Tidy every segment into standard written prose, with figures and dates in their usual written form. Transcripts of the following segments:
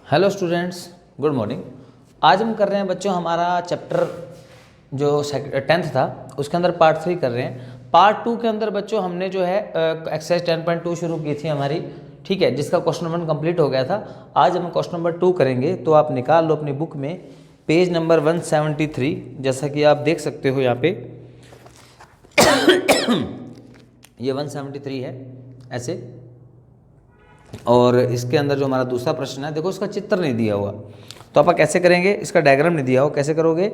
Hello students, good morning. आज हम कर रहे हैं बच्चों हमारा चैप्टर जो 10th था उसके अंदर पार्ट 3 कर रहे हैं। पार्ट 2 के अंदर बच्चों हमने जो है एक्सरसाइज 10.2 शुरू की थी हमारी, ठीक है, जिसका क्वेश्चन नंबर 1 कंप्लीट हो गया था। आज हम क्वेश्चन नंबर 2 करेंगे, तो आप निकाल लो अपनी बुक में पेज नंबर 173, जैसा कि आप देख सकते हो यहाँ पे ये 173 है ऐसे। और इसके अंदर जो हमारा दूसरा प्रश्न है, देखो इसका चित्र नहीं दिया हुआ, तो आप कैसे करेंगे, इसका डायग्राम नहीं दिया हो, कैसे करोगे।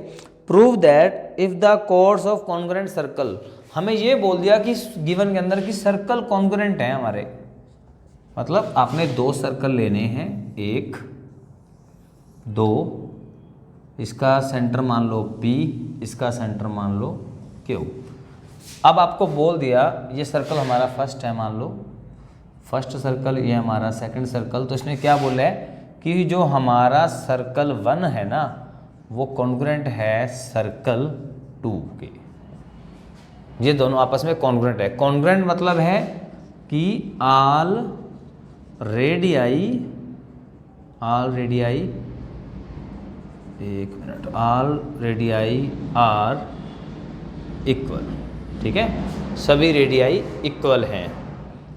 Prove that if the course of congruent circle, हमें ये बोल दिया कि गिवन के अंदर कि सर्कल कॉन्ग्रुएंट है हमारे, मतलब आपने दो सर्कल लेने हैं, एक दो, इसका सेंटर मान लो P, इसका सेंटर मान लो Q। अब आपको बोल दिया ये सर्कल हमारा फर्स्ट है, मान लो फर्स्ट सर्कल, ये हमारा सेकंड सर्कल। तो इसने क्या बोला है कि जो हमारा सर्कल 1 है ना, वो कॉन्ग्रुएंट है सर्कल 2 के। ये दोनों आपस में कॉन्ग्रुएंट है। कॉन्ग्रुएंट मतलब है कि ऑल रेडियाई, एक minute, all radii are equal, ठीक है, सभी रेडियाई इक्वल हैं,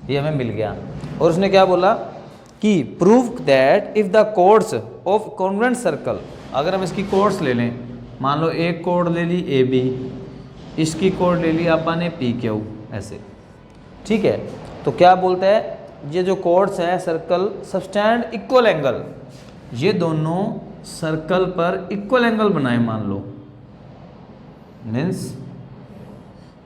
ये हमें मिल गया। और उसने क्या बोला कि prove that if the codes of congruent circle, अगर हम इसकी कोड्स ले लें, मान लो एक कोड ले ली ए बी, इसकी कोड ले ली अपन ने पी क्यू, ऐसे, ठीक है। तो क्या बोलता है, ये जो कोड्स हैं सर्कल सबस्टैंड इक्वल एंगल, ये दोनों सर्कल पर इक्वल एंगल बनाए, मान लो, मीन्स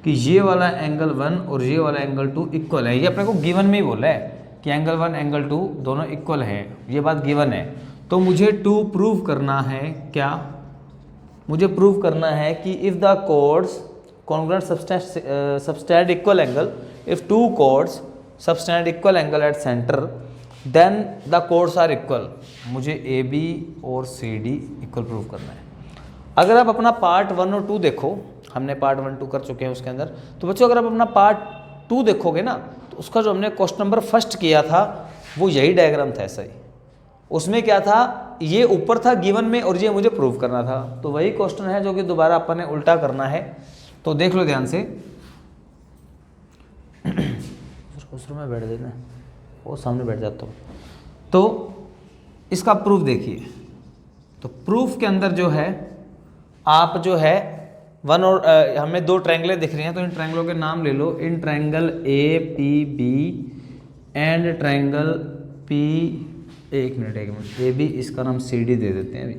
कि ये वाला एंगल 1 और ये वाला एंगल 2 इक्वल है। ये अपने को गिवन में ही बोला है कि एंगल 1 एंगल 2 दोनों इक्वल हैं, ये बात गिवन है। तो मुझे प्रूव करना है, क्या मुझे प्रूव करना है कि if the chords congruent subtend equal angle, if two chords subtend equal angle at centre, then the chords are equal. मुझे ए बी और सी डी इक्वल प्रूव करना है। अगर आप अपना पार्ट 1 और 2 देखो, हमने पार्ट 1 2 कर चुके हैं उसके अंदर, तो बच्चों अगर आप अपना पार्ट 2 देखोगे ना, तो उसका जो हमने क्वेश्चन नंबर फर्स्ट किया था वो यही डायग्राम था, ऐसा ही। उसमें क्या था, ये ऊपर था गिवन में और ये मुझे प्रूव करना था, तो वही क्वेश्चन है जो कि दोबारा अपन ने उल्टा करना है। तो देख लो ध्यान से, उस रूम में बैठ देना, वो सामने बैठ जाता हूँ। तो इसका प्रूफ देखिए, तो प्रूफ के अंदर जो है आप जो है वन और हमें दो ट्रायंगलें दिख रही हैं, तो इन ट्रायंगलों के नाम ले लो। In triangle A P B and triangle P, एक मिनट ए बी, इसका नाम सी डी दे देते हैं अभी,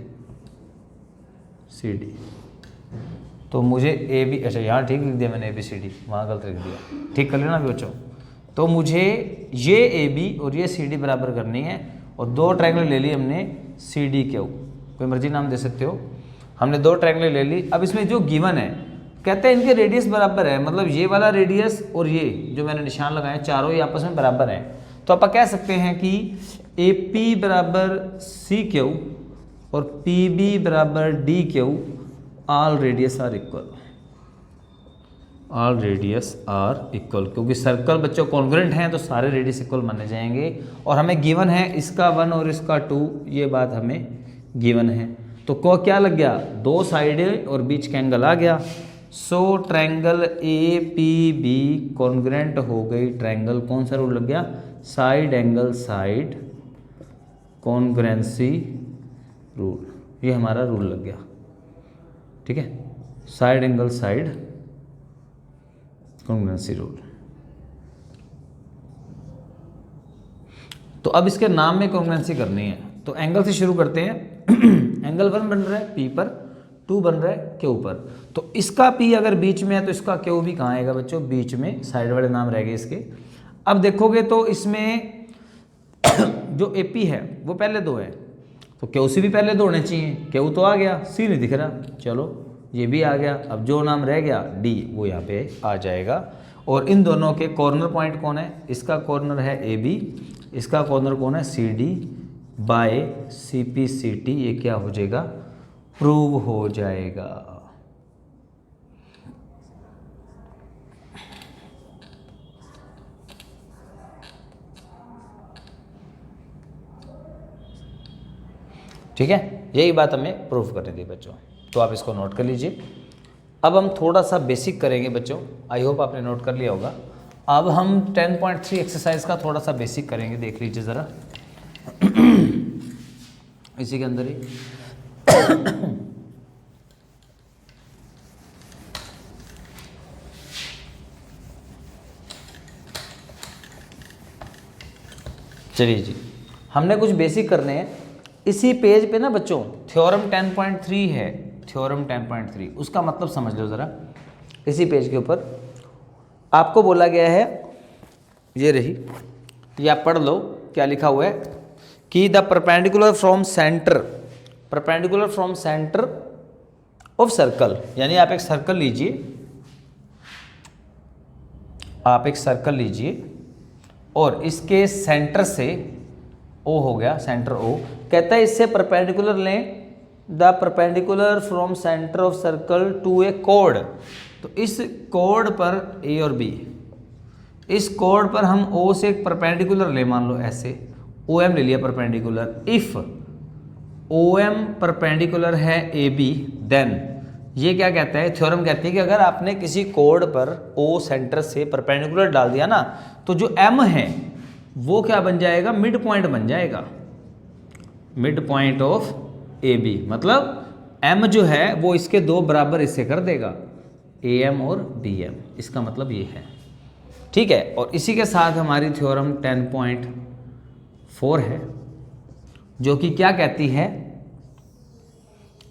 सी डी। तो मुझे ए बी, अच्छा यहाँ ठीक लिख दिया मैंने, ए बी सी डी, वहाँ गलत लिख दिया, ठीक कर लेना अभी बच्चों। तो मुझे ये ए बी और ये सी डी बराबर करनी है, और दो ट्रायंगल ले ली हमने सी डी क्यू, कोई मर्जी नाम दे सकते हो। हमने दो ट्रायंगल ले ली। अब इसमें जो गिवन है, कहते हैं इनके रेडियस बराबर है, मतलब ये वाला रेडियस और ये जो मैंने निशान लगाए चारों ही आपस में बराबर हैं। तो आप कह सकते हैं कि ए पी बराबर सी क्यू और पी बी बराबर D Q, all radius are equal, all radius are equal, क्योंकि सर्कल बच्चों कॉन्ग्रुएंट हैं तो सारे रेडियस इक्वल माने जाएंगे। और हमें गिवन है इसका 1 और इसका 2, ये बात हमें गिवन है। तो को क्या लग गया, दो साइड और बीच का एंगल आ गया। So triangle A P B congruent हो गई ट्रायंगल, कौन सा रूल लग गया, side angle side congruency rule, ये हमारा रूल लग गया, ठीक है, side angle side congruency rule. तो अब इसके नाम में कॉन्ग्रुएंसी करनी है, तो एंगल से शुरू करते हैं। एंगल 1 बन रहा है P पर, 2 बन रहा है Q पर। तो इसका P अगर बीच में है तो इसका Q भी कहाँ आएगा बच्चों, बीच में, साइड वाले नाम रह गए इसके। अब देखोगे तो इसमें जो AP है वो पहले दो है, तो QC भी पहले दो होने चाहिए। Q तो आ गया, C नहीं दिख रहा, चलो ये भी आ गया। अब जो नाम रह गया D, वो यहाँ पे आ जाएगा। और इन दोनों के कॉर्नर पॉइंट कौन है, इसका कॉर्नर है AB, इसका कॉर्नर कौन है CD बाय CP/CT, ये क्या हो जाएगा, प्रूव हो जाएगा। ठीक है, यही बात हमें प्रूव करनी थी बच्चों, तो आप इसको नोट कर लीजिए। अब हम थोड़ा सा बेसिक करेंगे बच्चों, आई होप आपने नोट कर लिया होगा। अब हम 10.3 एक्सरसाइज का थोड़ा सा बेसिक करेंगे, देख लीजिए ज़रा इसी के अंदर ही चलिए जी, हमने कुछ बेसिक करने हैं। इसी पेज पे ना बच्चों थ्योरम 10.3 है, थ्योरम 10.3 उसका मतलब समझ लो ज़रा। इसी पेज के ऊपर आपको बोला गया है, ये रही, ये आप पढ़ लो क्या लिखा हुआ है कि the perpendicular from centre, perpendicular from centre of circle, यानी आप एक सर्कल लीजिए, आप एक सर्कल लीजिए और इसके सेंटर से ओ हो गया, सेंटर ओ, कहता है इससे परपेंडिकुलर लें, the perpendicular from centre of circle to a कोड। तो इस कोड पर ए और बी, इस कोड पर हम ओ से एक परपेंडिकुलर ले, मान लो ऐसे ओ एम ले लिया perpendicular. If O M perpendicular है ए बी, देन ये क्या कहता है, थ्योरम कहती है कि अगर आपने किसी कोड पर ओ सेंटर से परपेंडिकुलर डाल दिया ना, तो जो एम है वो क्या बन जाएगा, मिड पॉइंट बन जाएगा, mid point of A B. मतलब एम जो है वो इसके दो बराबर हिस्से कर देगा, ए एम और बी एम, इसका मतलब ये है, ठीक है। और इसी के साथ हमारी थ्योरम 10.4 है, जो कि क्या कहती है,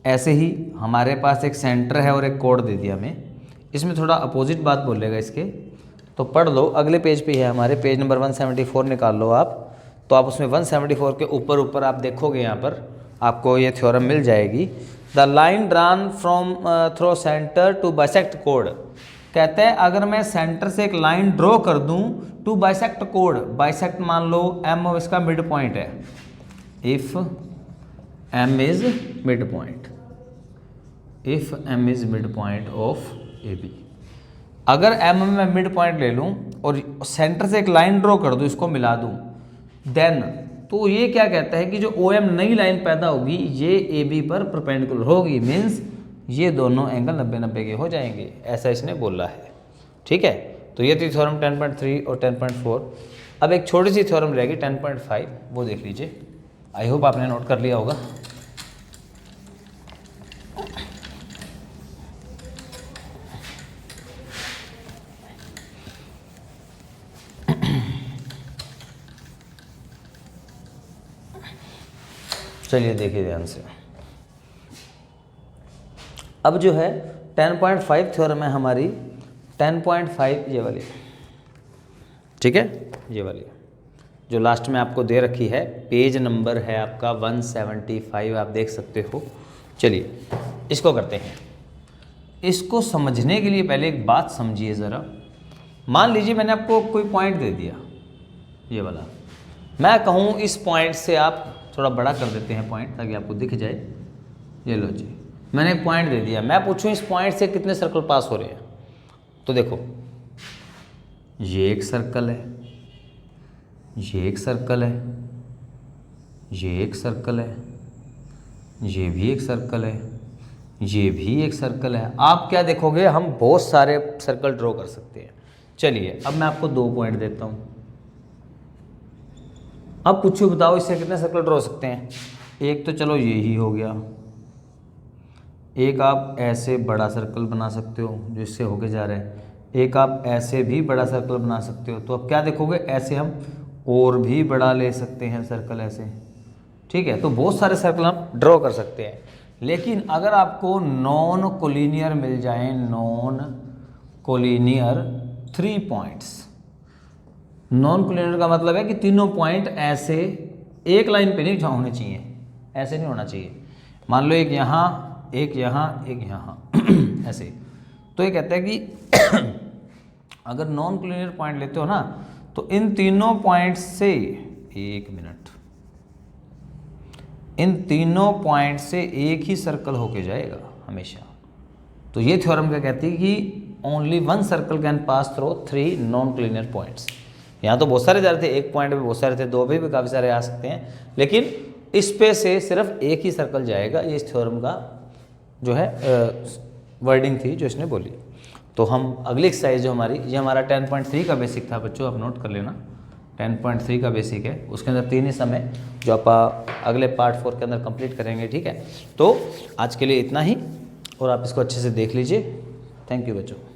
ऐसे ही हमारे पास एक सेंटर है और एक कोड दे दिया हमें, इसमें थोड़ा अपोजिट बात बोलेगा इसके, तो पढ़ लो, अगले पेज पे है हमारे, पेज नंबर 174 निकाल लो आप, तो आप उसमें 174 के ऊपर आप देखोगे, यहाँ पर आपको ये थ्योरम मिल जाएगी। The line drawn from through centre to bisect कोड, कहते हैं अगर मैं सेंटर से एक लाइन ड्रॉ कर दूं टू बाइसेक्ट कोड, बाइसेक्ट मान लो एम इसका मिड पॉइंट है, if M is mid point, if M is mid point of A B, अगर एम में मिड पॉइंट ले लूं और सेंटर से एक लाइन ड्रॉ कर दूं, इसको मिला दूं, देन तो ये क्या कहता है कि जो ओ एम नई लाइन पैदा होगी ये ए बी पर परपेंडिकुलर होगी, मीन्स ये दोनों एंगल 90-90 के हो जाएंगे, ऐसा इसने बोला है, ठीक है। तो ये थी थ्योरम 10.3 और 10.4। अब एक छोटी सी थ्योरम रहेगी 10.5, वो देख लीजिए, आई होप आपने नोट कर लिया होगा। चलिए देखिए ध्यान से, अब जो है 10.5 थ्योरम है हमारी, 10.5 ये वाली, ठीक है, ये वाली जो लास्ट में आपको दे रखी है, पेज नंबर है आपका 175, आप देख सकते हो। चलिए इसको करते हैं। इसको समझने के लिए पहले एक बात समझिए ज़रा। मान लीजिए मैंने आपको कोई पॉइंट दे दिया, ये वाला, मैं कहूँ इस पॉइंट से आप थोड़ा बड़ा कर देते हैं पॉइंट ताकि आपको दिख जाए, ये लो जी, मैंने एक पॉइंट दे दिया, मैं पूछूं इस पॉइंट से कितने सर्कल पास हो रहे हैं, तो देखो ये एक सर्कल है, ये एक सर्कल है, ये एक सर्कल है, ये भी एक सर्कल है, ये भी एक सर्कल है। आप क्या देखोगे, हम बहुत सारे सर्कल ड्रॉ कर सकते हैं। चलिए अब मैं आपको 2 पॉइंट देता हूँ, अब पूछो बताओ इससे कितने सर्कल ड्रॉ हो सकते हैं। एक तो चलो ये ही हो गया, एक आप ऐसे बड़ा सर्कल बना सकते हो जो इससे होके जा रहा है, एक आप ऐसे भी बड़ा सर्कल बना सकते हो। तो अब क्या देखोगे, ऐसे हम और भी बड़ा ले सकते हैं सर्कल ऐसे, ठीक है। तो बहुत सारे सर्कल हम ड्रॉ कर सकते हैं, लेकिन अगर आपको नॉन कोलिनियर मिल जाए, non collinear 3 points, non collinear का मतलब है कि तीनों पॉइंट ऐसे एक लाइन पे नहीं होने चाहिए, ऐसे नहीं होना चाहिए। मान लो एक यहाँ, एक यहाँ, एक यहाँ ऐसे, तो ये कहता है कि अगर नॉन कोलिनियर पॉइंट लेते हो ना, तो इन तीनों पॉइंट से, एक मिनट, इन तीनों पॉइंट से एक ही सर्कल होके जाएगा हमेशा। तो ये थ्योरम क्या कहती है कि only 1 circle can pass through 3 non collinear points. यहाँ तो बहुत सारे जा रहे थे, एक पॉइंट पे बहुत सारे थे, 2 पे भी काफ़ी सारे आ सकते हैं, लेकिन इस पे से सिर्फ एक ही सर्कल जाएगा। ये इस थ्योरम का जो है वर्डिंग थी जो इसने बोली। तो हम अगली एक्सरसाइज जो हमारी, ये हमारा 10.3 का बेसिक था बच्चों, आप नोट कर लेना 10.3 का बेसिक है, उसके अंदर 3 ही सम है जो आप अगले पार्ट 4 के अंदर कंप्लीट करेंगे, ठीक है। तो आज के लिए इतना ही, और आप इसको अच्छे से देख लीजिए। थैंक यू बच्चों।